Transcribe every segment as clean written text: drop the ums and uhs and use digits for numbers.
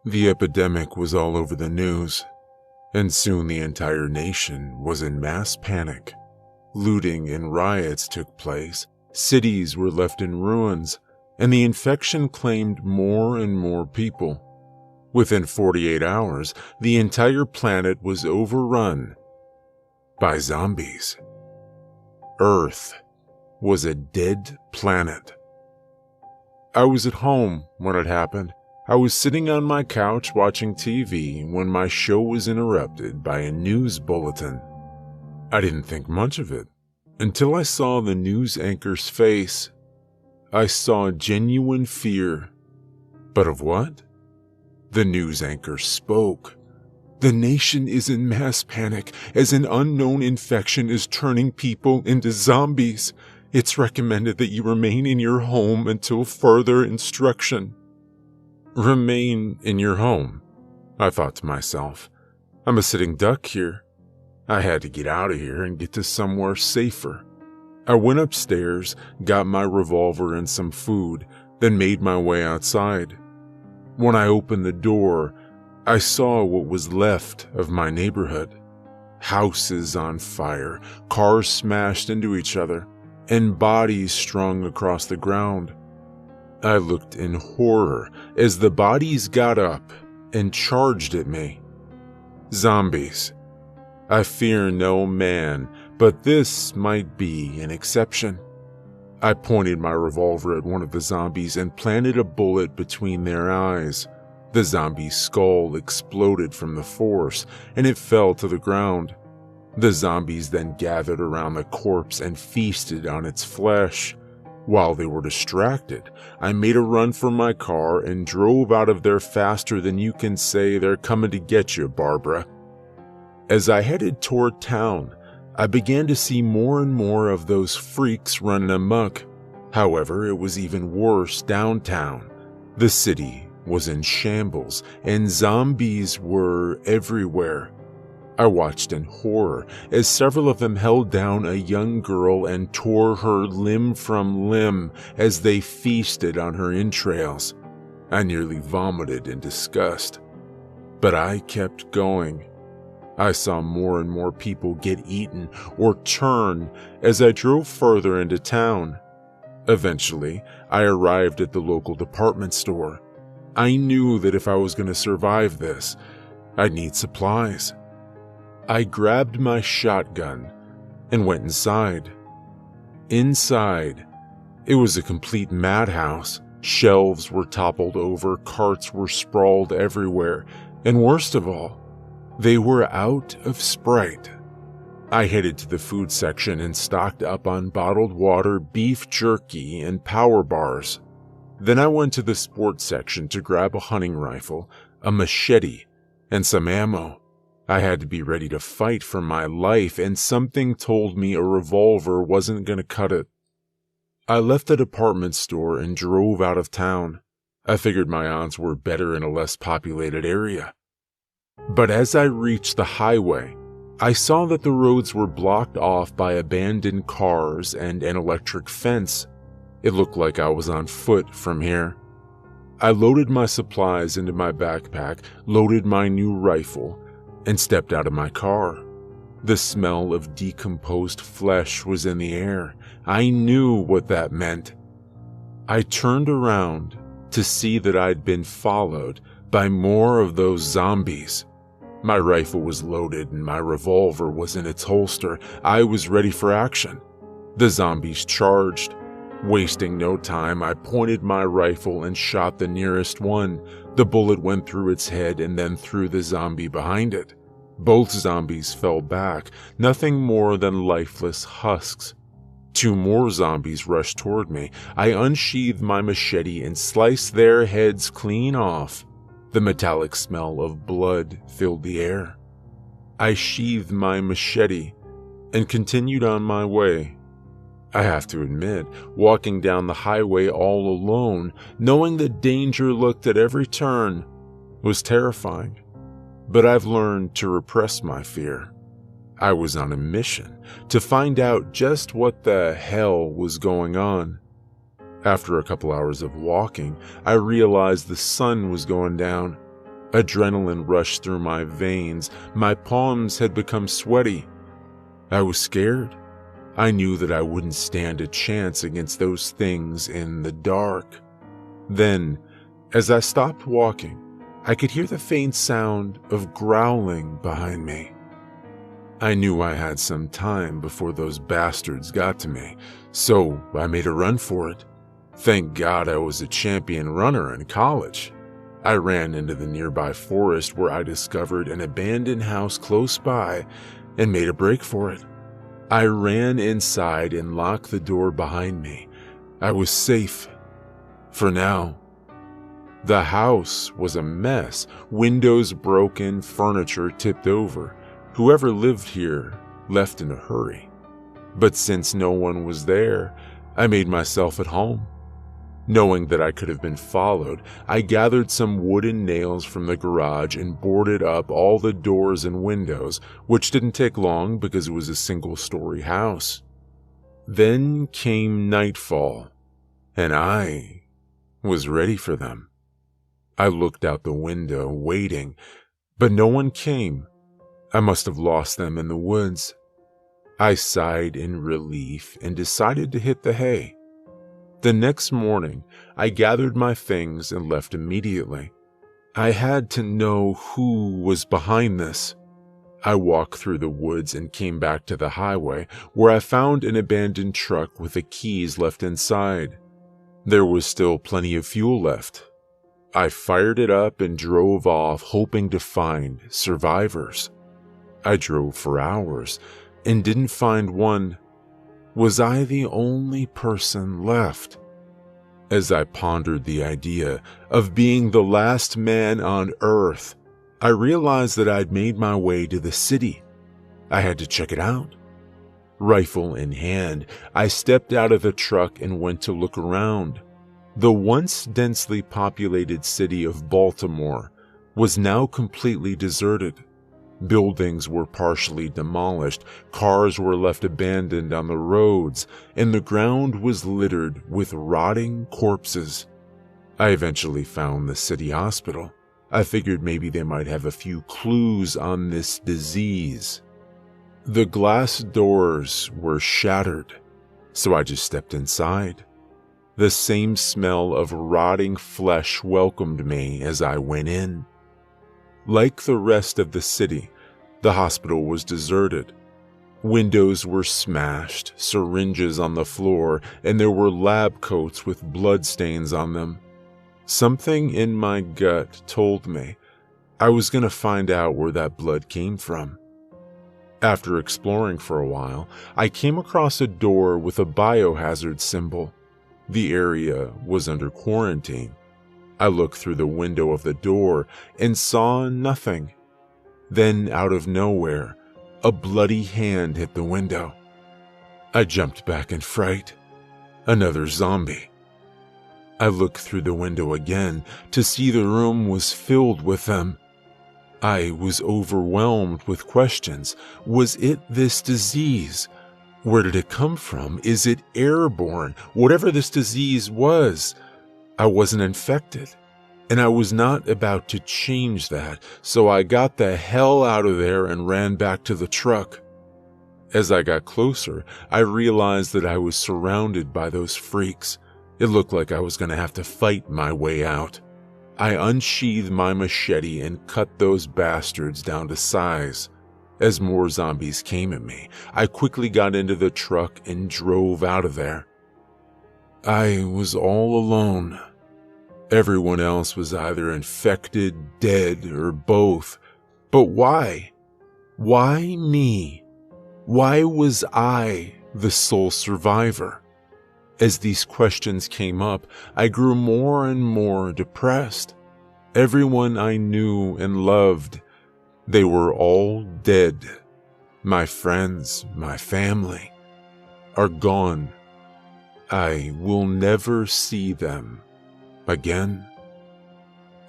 The epidemic was all over the news, and soon the entire nation was in mass panic. Looting and riots took place, cities were left in ruins, and the infection claimed more and more people. Within 48 hours, the entire planet was overrun by zombies. Earth was a dead planet. I was at home when it happened. I was sitting on my couch watching TV when my show was interrupted by a news bulletin. I didn't think much of it until I saw the news anchor's face. I saw genuine fear. But of what? The news anchor spoke. The nation is in mass panic as an unknown infection is turning people into zombies. It's recommended that you remain in your home until further instruction. Remain in your home, I thought to myself. I'm a sitting duck here. I had to get out of here and get to somewhere safer. I went upstairs, got my revolver and some food, then made my way outside. When I opened the door, I saw what was left of my neighborhood. Houses on fire, cars smashed into each other, and bodies strung across the ground. I looked in horror as the bodies got up and charged at me. Zombies. I fear no man, but this might be an exception. I pointed my revolver at one of the zombies and planted a bullet between their eyes. The zombie's skull exploded from the force, and it fell to the ground. The zombies then gathered around the corpse and feasted on its flesh. While they were distracted, I made a run for my car and drove out of there faster than you can say they're coming to get you, Barbara. As I headed toward town, I began to see more and more of those freaks running amok. However, it was even worse downtown. The city was in shambles, and zombies were everywhere. I watched in horror as several of them held down a young girl and tore her limb from limb as they feasted on her entrails. I nearly vomited in disgust. But I kept going. I saw more and more people get eaten or turn as I drove further into town. Eventually, I arrived at the local department store. I knew that if I was going to survive this, I'd need supplies. I grabbed my shotgun and went inside. Inside, it was a complete madhouse. Shelves were toppled over, carts were sprawled everywhere, and worst of all, they were out of Sprite. I headed to the food section and stocked up on bottled water, beef jerky, and power bars. Then I went to the sports section to grab a hunting rifle, a machete, and some ammo. I had to be ready to fight for my life, and something told me a revolver wasn't going to cut it. I left the department store and drove out of town. I figured my odds were better in a less populated area. But as I reached the highway, I saw that the roads were blocked off by abandoned cars and an electric fence. It looked like I was on foot from here. I loaded my supplies into my backpack, loaded my new rifle, and stepped out of my car. The smell of decomposed flesh was in the air. I knew what that meant. I turned around to see that I'd been followed by more of those zombies. My rifle was loaded and my revolver was in its holster. I was ready for action. The zombies charged. Wasting no time, I pointed my rifle and shot the nearest one. The bullet went through its head and then through the zombie behind it. Both zombies fell back, nothing more than lifeless husks. Two more zombies rushed toward me. I unsheathed my machete and sliced their heads clean off. The metallic smell of blood filled the air. I sheathed my machete and continued on my way. I have to admit, walking down the highway all alone, knowing that danger looked at every turn, was terrifying. But I've learned to repress my fear. I was on a mission to find out just what the hell was going on. After a couple hours of walking, I realized the sun was going down. Adrenaline rushed through my veins. My palms had become sweaty. I was scared. I knew that I wouldn't stand a chance against those things in the dark. Then, as I stopped walking, I could hear the faint sound of growling behind me. I knew I had some time before those bastards got to me, so I made a run for it. Thank God I was a champion runner in college. I ran into the nearby forest where I discovered an abandoned house close by and made a break for it. I ran inside and locked the door behind me. I was safe. For now. The house was a mess. Windows broken, furniture tipped over. Whoever lived here left in a hurry. But since no one was there, I made myself at home. Knowing that I could have been followed, I gathered some wooden nails from the garage and boarded up all the doors and windows, which didn't take long because it was a single-story house. Then came nightfall, and I was ready for them. I looked out the window, waiting, but no one came. I must have lost them in the woods. I sighed in relief and decided to hit the hay. The next morning, I gathered my things and left immediately. I had to know who was behind this. I walked through the woods and came back to the highway, where I found an abandoned truck with the keys left inside. There was still plenty of fuel left. I fired it up and drove off, hoping to find survivors. I drove for hours and didn't find one. Was I the only person left? As I pondered the idea of being the last man on Earth, I realized that I'd made my way to the city. I had to check it out. Rifle in hand, I stepped out of the truck and went to look around. The once densely populated city of Baltimore was now completely deserted. Buildings were partially demolished, cars were left abandoned on the roads, and the ground was littered with rotting corpses. I eventually found the city hospital. I figured maybe they might have a few clues on this disease. The glass doors were shattered, so I just stepped inside. The same smell of rotting flesh welcomed me as I went in. Like the rest of the city, the hospital was deserted. Windows were smashed, syringes on the floor, and there were lab coats with bloodstains on them. Something in my gut told me I was going to find out where that blood came from. After exploring for a while, I came across a door with a biohazard symbol. The area was under quarantine. I looked through the window of the door and saw nothing. Then, out of nowhere, a bloody hand hit the window. I jumped back in fright. Another zombie. I looked through the window again to see the room was filled with them. I was overwhelmed with questions. Was it this disease? Where did it come from? Is it airborne? Whatever this disease was, I wasn't infected. And I was not about to change that, so I got the hell out of there and ran back to the truck. As I got closer, I realized that I was surrounded by those freaks. It looked like I was going to have to fight my way out. I unsheathed my machete and cut those bastards down to size. As more zombies came at me, I quickly got into the truck and drove out of there. I was all alone. Everyone else was either infected, dead, or both. But why? Why me? Why was I the sole survivor? As these questions came up, I grew more and more depressed. Everyone I knew and loved, they were all dead. My friends, my family, are gone. I will never see them again.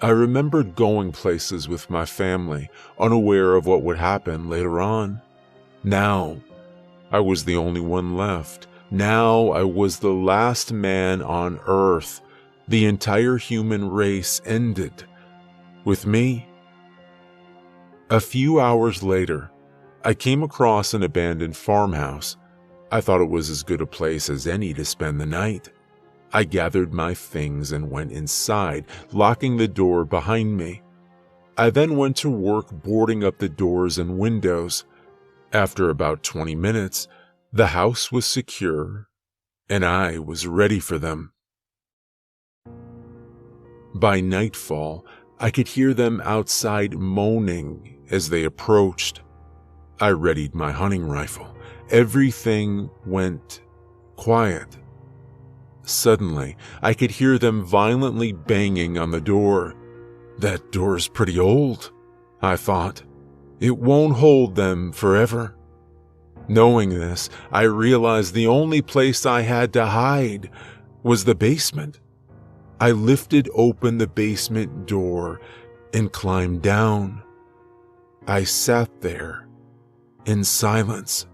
I remembered going places with my family, unaware of what would happen later on. Now, I was the only one left. Now I was the last man on Earth. The entire human race ended. With me, A few hours later, I came across an abandoned farmhouse. I thought it was as good a place as any to spend the night. I gathered my things and went inside, locking the door behind me. I then went to work boarding up the doors and windows. After about 20 minutes, the house was secure, and I was ready for them. By nightfall, I could hear them outside moaning as they approached. I readied my hunting rifle. Everything went quiet. Suddenly, I could hear them violently banging on the door. That door's pretty old, I thought. It won't hold them forever. Knowing this, I realized the only place I had to hide was the basement. I lifted open the basement door and climbed down. I sat there in silence.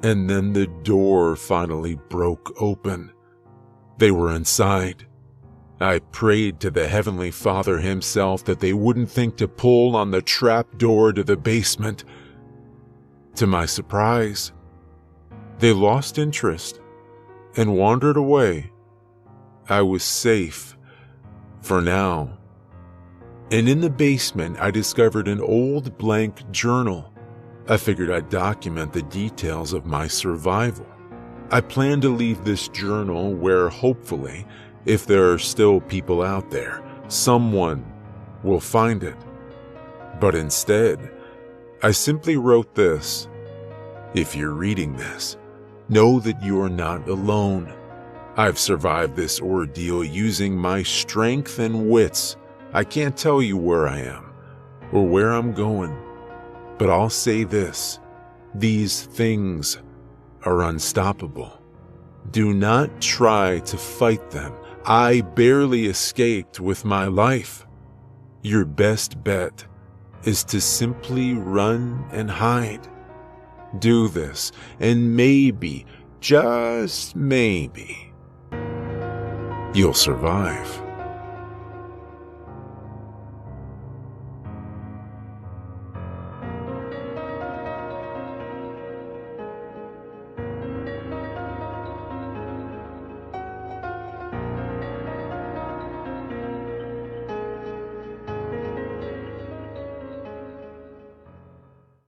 And then the door finally broke open. They were inside. I prayed to the Heavenly Father himself that they wouldn't think to pull on the trap door to the basement. To my surprise, they lost interest and wandered away. I was safe for now. And in the basement, I discovered an old blank journal. I figured I'd document the details of my survival. I planned to leave this journal where hopefully, if there are still people out there, someone will find it. But instead, I simply wrote this: if you're reading this, know that you're not alone. I've survived this ordeal using my strength and wits. I can't tell you where I am or where I'm going, but I'll say this: these things are unstoppable. Do not try to fight them. I barely escaped with my life. Your best bet is to simply run and hide. Do this, and maybe, just maybe, you'll survive.